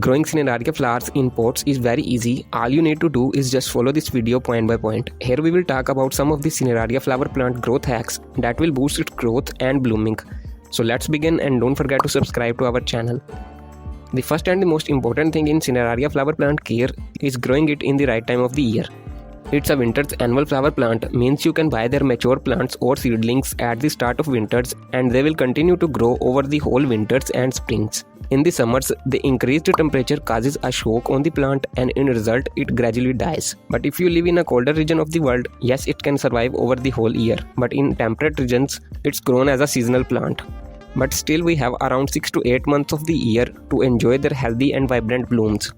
Growing Cineraria flowers in pots is very easy. All you need to do is just follow this video point by point. Here we will talk about some of the Cineraria flower plant growth hacks that will boost its growth and blooming. So let's begin, and don't forget to subscribe to our channel. The first and the most important thing in Cineraria flower plant care is growing it in the right time of the year. It's a winter's annual flower plant, means you can buy their mature plants or seedlings at the start of winters and they will continue to grow over the whole winters and springs. In the summers, the increased temperature causes a shock on the plant and in result it gradually dies. But if you live in a colder region of the world, yes, it can survive over the whole year. But in temperate regions, it's grown as a seasonal plant. But still we have around 6 to 8 months of the year to enjoy their healthy and vibrant blooms.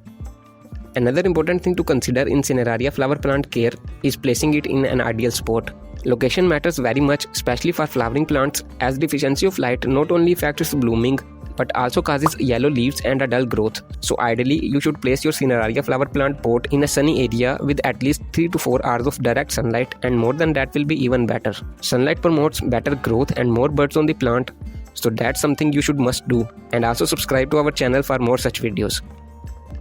Another important thing to consider in Cineraria flower plant care is placing it in an ideal spot. Location matters very much, especially for flowering plants, as deficiency of light not only affects its blooming but also causes yellow leaves and a dull growth. So ideally, you should place your Cineraria flower plant pot in a sunny area with at least 3 to 4 hours of direct sunlight, and more than that will be even better. Sunlight promotes better growth and more buds on the plant, so that's something you should must do. And also subscribe to our channel for more such videos.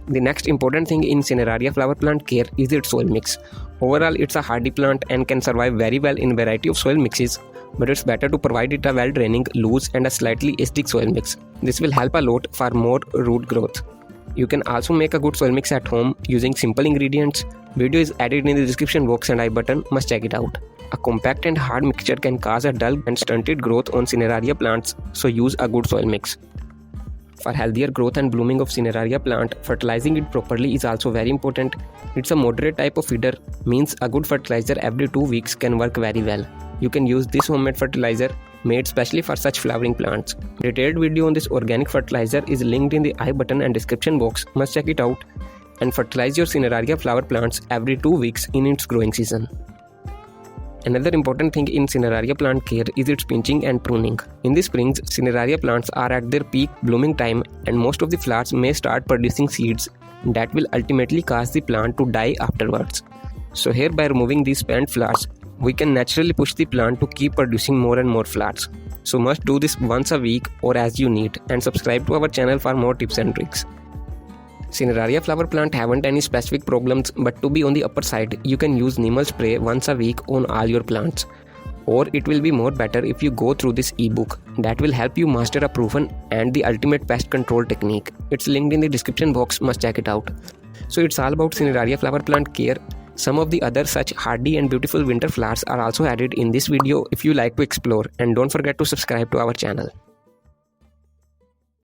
The next important thing in Cineraria flower plant care is its soil mix. Overall, it's a hardy plant and can survive very well in a variety of soil mixes, but it's better to provide it a well-draining, loose and a slightly acidic soil mix. This will help a lot for more root growth. You can also make a good soil mix at home using simple ingredients. Video is added in the description box and I button, must check it out. A compact and hard mixture can cause a dull and stunted growth on Cineraria plants, so use a good soil mix. For healthier growth and blooming of Cineraria plant, fertilizing it properly is also very important. It's a moderate type of feeder, means a good fertilizer every 2 weeks can work very well. You can use this homemade fertilizer made specially for such flowering plants. Detailed video on this organic fertilizer is linked in the I button and description box, must check it out. And fertilize your Cineraria flower plants every 2 weeks in its growing season. Another important thing in Cineraria plant care is its pinching and pruning. In the springs, Cineraria plants are at their peak blooming time and most of the flowers may start producing seeds that will ultimately cause the plant to die afterwards. So here, by removing these spent flowers, we can naturally push the plant to keep producing more and more flowers. So must do this once a week or as you need, and subscribe to our channel for more tips and tricks. Cineraria flower plant haven't any specific problems, but to be on the upper side, you can use Neem spray once a week on all your plants. Or it will be more better if you go through this ebook that will help you master a proven and the ultimate pest control technique. It's linked in the description box, must check it out. So it's all about Cineraria flower plant care. Some of the other such hardy and beautiful winter flowers are also added in this video if you like to explore, and don't forget to subscribe to our channel.